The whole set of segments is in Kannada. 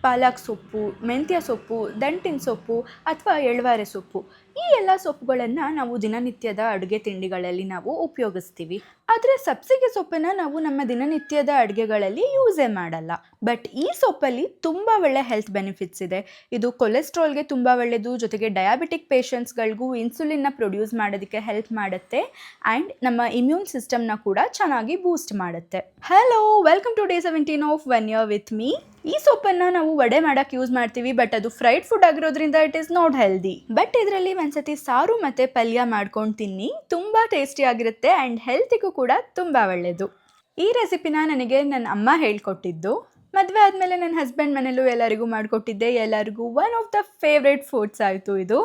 ಪಾಲಕ್ ಸೊಪ್ಪು, ಮೆಂತ್ಯ ಸೊಪ್ಪು, ದಂಟಿನ ಸೊಪ್ಪು ಅಥವಾ ಎಳವಾರೆ ಸೊಪ್ಪು. ಈ ಎಲ್ಲ ಸೊಪ್ಪುಗಳನ್ನು ನಾವು ದಿನನಿತ್ಯದ ಅಡುಗೆ ತಿಂಡಿಗಳಲ್ಲಿ ನಾವು ಉಪಯೋಗಿಸ್ತೀವಿ. ಆದರೆ ಸಬ್ಬಸಿಗೆ ಸೊಪ್ಪನ್ನು ನಾವು ನಮ್ಮ ದಿನನಿತ್ಯದ ಅಡುಗೆಗಳಲ್ಲಿ ಯೂಸೇ ಮಾಡಲ್ಲ. ಬಟ್ ಈ ಸೊಪ್ಪಲ್ಲಿ ತುಂಬ ಒಳ್ಳೆ ಹೆಲ್ತ್ ಬೆನಿಫಿಟ್ಸ್ ಇದೆ. ಇದು ಕೊಲೆಸ್ಟ್ರಾಲ್ಗೆ ತುಂಬ ಒಳ್ಳೆಯದು, ಜೊತೆಗೆ ಡಯಾಬಿಟಿಕ್ ಪೇಷಂಟ್ಸ್ಗಳಿಗೂ ಇನ್ಸುಲಿನ್ನ ಪ್ರೊಡ್ಯೂಸ್ ಮಾಡೋದಕ್ಕೆ ಹೆಲ್ಪ್ ಮಾಡುತ್ತೆ ಆ್ಯಂಡ್ ನಮ್ಮ ಇಮ್ಯೂನ್ ಸಿಸ್ಟಮ್ನ ಕೂಡ ಚೆನ್ನಾಗಿ ಬೂಸ್ಟ್ ಮಾಡುತ್ತೆ. Hello, welcome to day 17 of 1 year with me. ಈ ಸೊಪ್ಪನ್ನು ನಾವು ವಡೆ ಮಾಡೋಕ್ಕೆ ಯೂಸ್ ಮಾಡ್ತೀವಿ, ಬಟ್ ಅದು ಫ್ರೈಡ್ ಫುಡ್ ಆಗಿರೋದ್ರಿಂದ it is not healthy. But ಇದರಲ್ಲಿ ಒಂದ್ಸತಿ ಸಾರು ಮತ್ತು ಪಲ್ಯ ಮಾಡ್ಕೊಂಡು ತಿನ್ನಿ, ತುಂಬ ಟೇಸ್ಟಿಯಾಗಿರುತ್ತೆ ಆ್ಯಂಡ್ ಹೆಲ್ತಿಗೂ ಕೂಡ ತುಂಬ ಒಳ್ಳೆಯದು. ಈ ರೆಸಿಪಿನ ನನಗೆ ನನ್ನ ಅಮ್ಮ ಹೇಳ್ಕೊಟ್ಟಿದ್ದು. ಮದುವೆ ಆದಮೇಲೆ ನನ್ನ ಹಸ್ಬೆಂಡ್ ಮನೇಲೂ ಎಲ್ಲರಿಗೂ ಮಾಡಿಕೊಟ್ಟಿದ್ದೆ. ಎಲ್ಲರಿಗೂ one of the favourite foods ಆಯಿತು ಇದು.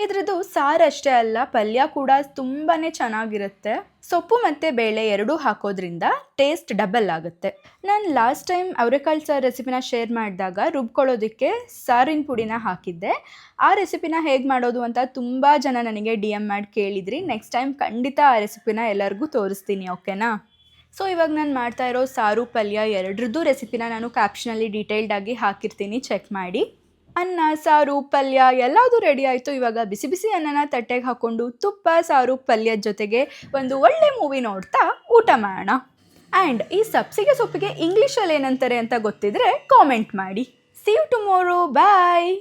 ಇದ್ರದ್ದು ಸಾರು ಅಷ್ಟೇ ಅಲ್ಲ, ಪಲ್ಯ ಕೂಡ ತುಂಬಾ ಚೆನ್ನಾಗಿರುತ್ತೆ. ಸೊಪ್ಪು ಮತ್ತು ಬೇಳೆ ಎರಡೂ ಹಾಕೋದ್ರಿಂದ ಟೇಸ್ಟ್ ಡಬಲ್ ಆಗುತ್ತೆ. ನಾನು ಲಾಸ್ಟ್ ಟೈಮ್ ಅವರೆಕಾಳು ಸಾರು ರೆಸಿಪಿನ ಶೇರ್ ಮಾಡಿದಾಗ ರುಬ್ಕೊಳ್ಳೋದಕ್ಕೆ ಸಾರಿನ ಪುಡಿನ ಹಾಕಿದ್ದೆ. ಆ ರೆಸಿಪಿನ ಹೇಗೆ ಮಾಡೋದು ಅಂತ ತುಂಬ ಜನ ನನಗೆ DM ಮಾಡಿ ಕೇಳಿದ್ರಿ. ನೆಕ್ಸ್ಟ್ ಟೈಮ್ ಖಂಡಿತ ಆ ರೆಸಿಪಿನ ಎಲ್ಲರಿಗೂ ತೋರಿಸ್ತೀನಿ, ಓಕೆನಾ? ಸೊ ಇವಾಗ ನಾನು ಮಾಡ್ತಾ ಇರೋ ಸಾರು ಪಲ್ಯ ಎರಡರದ್ದು ರೆಸಿಪಿನ ನಾನು ಕ್ಯಾಪ್ಷನಲ್ಲಿ ಡೀಟೇಲ್ಡಾಗಿ ಹಾಕಿರ್ತೀನಿ, ಚೆಕ್ ಮಾಡಿ. ಅನ್ನ, ಸಾರು, ಪಲ್ಯ ಎಲ್ಲದೂ ರೆಡಿ ಆಯಿತು. ಇವಾಗ ಬಿಸಿ ಬಿಸಿ ಅನ್ನನ ತಟ್ಟೆಗೆ ಹಾಕ್ಕೊಂಡು ತುಪ್ಪ, ಸಾರು, ಪಲ್ಯದ ಜೊತೆಗೆ ಒಂದು ಒಳ್ಳೆ ಮೂವಿ ನೋಡ್ತಾ ಊಟ ಮಾಡೋಣ. ಆ್ಯಂಡ್ ಈ ಸಬ್ಬಸಿಗೆ ಸೊಪ್ಪಿಗೆ ಇಂಗ್ಲೀಷಲ್ಲಿ ಏನಂತಾರೆ ಅಂತ ಗೊತ್ತಿದ್ರೆ ಕಾಮೆಂಟ್ ಮಾಡಿ. See you tomorrow, bye.